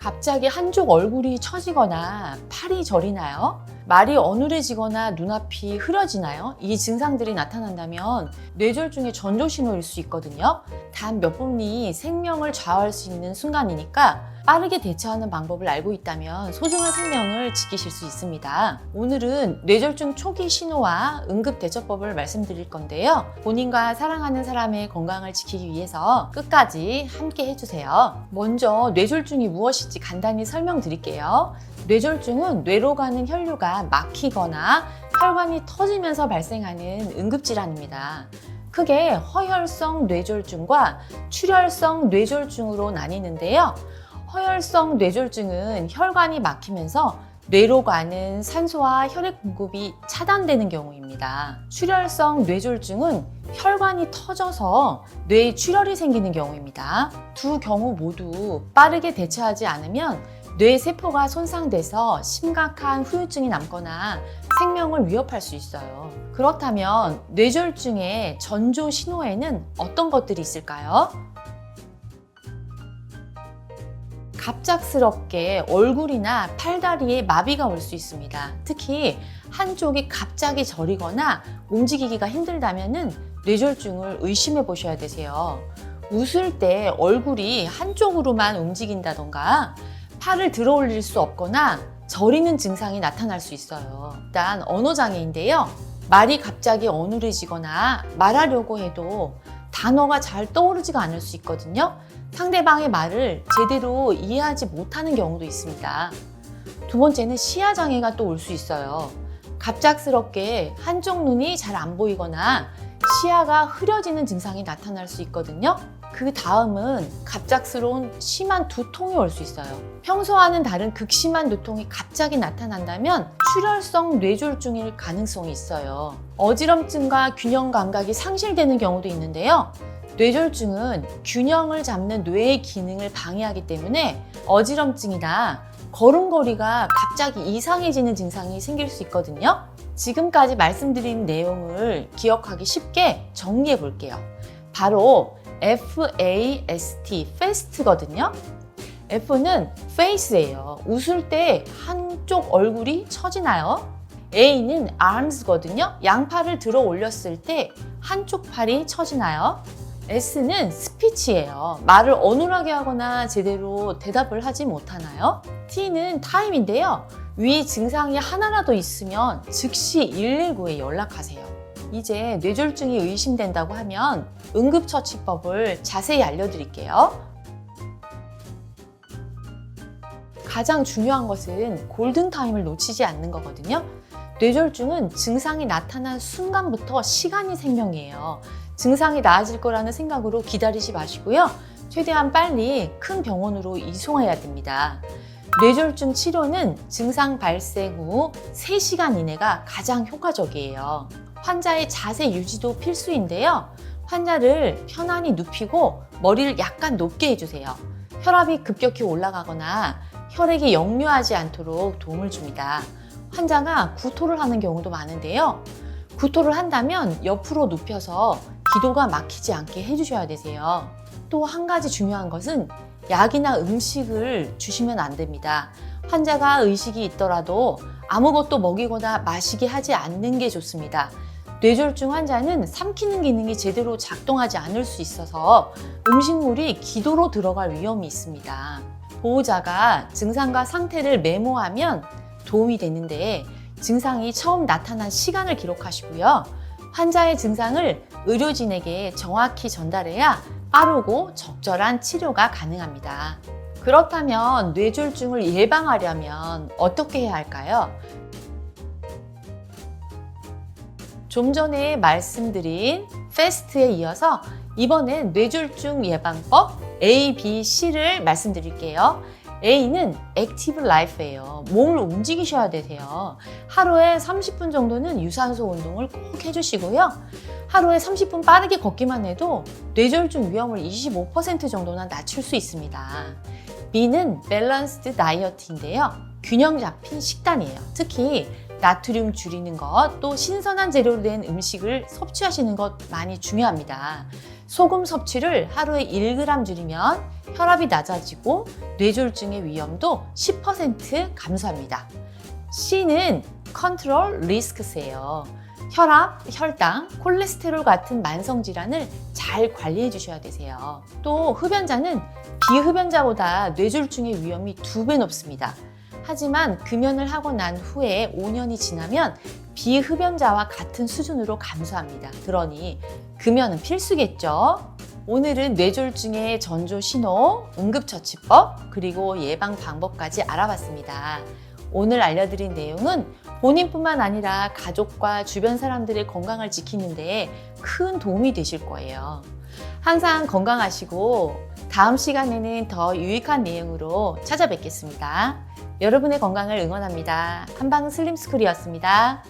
갑자기 한쪽 얼굴이 처지거나 팔이 저리나요? 말이 어눌해지거나 눈앞이 흐려지나요? 이 증상들이 나타난다면 뇌졸중의 전조 신호일 수 있거든요. 단 몇 분이 생명을 좌우할 수 있는 순간이니까 빠르게 대처하는 방법을 알고 있다면 소중한 생명을 지키실 수 있습니다. 오늘은 뇌졸중 초기 신호와 응급 대처법을 말씀드릴 건데요. 본인과 사랑하는 사람의 건강을 지키기 위해서 끝까지 함께 해주세요. 먼저 뇌졸중이 무엇인지 간단히 설명드릴게요. 뇌졸중은 뇌로 가는 혈류가 막히거나 혈관이 터지면서 발생하는 응급질환입니다. 크게 허혈성 뇌졸중과 출혈성 뇌졸중으로 나뉘는데요. 허혈성 뇌졸중은 혈관이 막히면서 뇌로 가는 산소와 혈액 공급이 차단되는 경우입니다. 출혈성 뇌졸중은 혈관이 터져서 뇌에 출혈이 생기는 경우입니다. 두 경우 모두 빠르게 대처하지 않으면 뇌 세포가 손상돼서 심각한 후유증이 남거나 생명을 위협할 수 있어요. 그렇다면 뇌졸중의 전조 신호에는 어떤 것들이 있을까요? 갑작스럽게 얼굴이나 팔다리에 마비가 올 수 있습니다. 특히 한쪽이 갑자기 저리거나 움직이기가 힘들다면 뇌졸중을 의심해 보셔야 되세요. 웃을 때 얼굴이 한쪽으로만 움직인다던가 팔을 들어 올릴 수 없거나 저리는 증상이 나타날 수 있어요. 일단 언어장애인데요. 말이 갑자기 어눌해지거나 말하려고 해도 단어가 잘 떠오르지가 않을 수 있거든요. 상대방의 말을 제대로 이해하지 못하는 경우도 있습니다. 두 번째는 시야장애가 또 올 수 있어요. 갑작스럽게 한쪽 눈이 잘 안 보이거나 시야가 흐려지는 증상이 나타날 수 있거든요. 그 다음은 갑작스러운 심한 두통이 올 수 있어요. 평소와는 다른 극심한 두통이 갑자기 나타난다면 출혈성 뇌졸중일 가능성이 있어요. 어지럼증과 균형 감각이 상실되는 경우도 있는데요. 뇌졸중은 균형을 잡는 뇌의 기능을 방해하기 때문에 어지럼증이나 걸음걸이가 갑자기 이상해지는 증상이 생길 수 있거든요. 지금까지 말씀드린 내용을 기억하기 쉽게 정리해 볼게요. 바로 FAST, fast거든요. F는 face예요. 웃을 때 한쪽 얼굴이 처지나요? A는 arms거든요. 양팔을 들어 올렸을 때 한쪽 팔이 처지나요? S는 스피치예요. 말을 어눌하게 하거나 제대로 대답을 하지 못하나요? T는 타임인데요. 위 증상이 하나라도 있으면 즉시 119에 연락하세요. 이제 뇌졸중이 의심된다고 하면 응급처치법을 자세히 알려드릴게요. 가장 중요한 것은 골든타임을 놓치지 않는 거거든요. 뇌졸중은 증상이 나타난 순간부터 시간이 생명이에요. 증상이 나아질 거라는 생각으로 기다리지 마시고요. 최대한 빨리 큰 병원으로 이송해야 됩니다. 뇌졸중 치료는 증상 발생 후 3시간 이내가 가장 효과적이에요. 환자의 자세 유지도 필수인데요. 환자를 편안히 눕히고 머리를 약간 높게 해주세요. 혈압이 급격히 올라가거나 혈액이 역류하지 않도록 도움을 줍니다. 환자가 구토를 하는 경우도 많은데요. 구토를 한다면 옆으로 눕혀서 기도가 막히지 않게 해주셔야 되세요. 또 한 가지 중요한 것은 약이나 음식을 주시면 안 됩니다. 환자가 의식이 있더라도 아무것도 먹이거나 마시게 하지 않는 게 좋습니다. 뇌졸중 환자는 삼키는 기능이 제대로 작동하지 않을 수 있어서 음식물이 기도로 들어갈 위험이 있습니다. 보호자가 증상과 상태를 메모하면 도움이 되는데 증상이 처음 나타난 시간을 기록하시고요. 환자의 증상을 의료진에게 정확히 전달해야 빠르고 적절한 치료가 가능합니다. 그렇다면 뇌졸중을 예방하려면 어떻게 해야 할까요? 좀 전에 말씀드린 FAST에 이어서 이번엔 뇌졸중 예방법 A, B, C를 말씀드릴게요. A는 액티브 라이프예요. 몸을 움직이셔야 되세요. 하루에 30분 정도는 유산소 운동을 꼭 해주시고요. 하루에 30분 빠르게 걷기만 해도 뇌졸중 위험을 25% 정도나 낮출 수 있습니다. B는 밸런스드 다이어트인데요. 균형 잡힌 식단이에요. 특히 나트륨 줄이는 것, 또 신선한 재료로 된 음식을 섭취하시는 것 많이 중요합니다. 소금 섭취를 하루에 1g 줄이면 혈압이 낮아지고 뇌졸중의 위험도 10% 감소합니다. C는 컨트롤 리스크스예요. 혈압, 혈당, 콜레스테롤 같은 만성 질환을 잘 관리해 주셔야 되세요. 또 흡연자는 비흡연자보다 뇌졸중의 위험이 2배 높습니다. 하지만 금연을 하고 난 후에 5년이 지나면 비흡연자와 같은 수준으로 감소합니다. 그러니 금연은 필수겠죠? 오늘은 뇌졸중의 전조 신호, 응급처치법, 그리고 예방 방법까지 알아봤습니다. 오늘 알려드린 내용은 본인뿐만 아니라 가족과 주변 사람들의 건강을 지키는 데 큰 도움이 되실 거예요. 항상 건강하시고 다음 시간에는 더 유익한 내용으로 찾아뵙겠습니다. 여러분의 건강을 응원합니다. 한방 슬림스쿨이었습니다.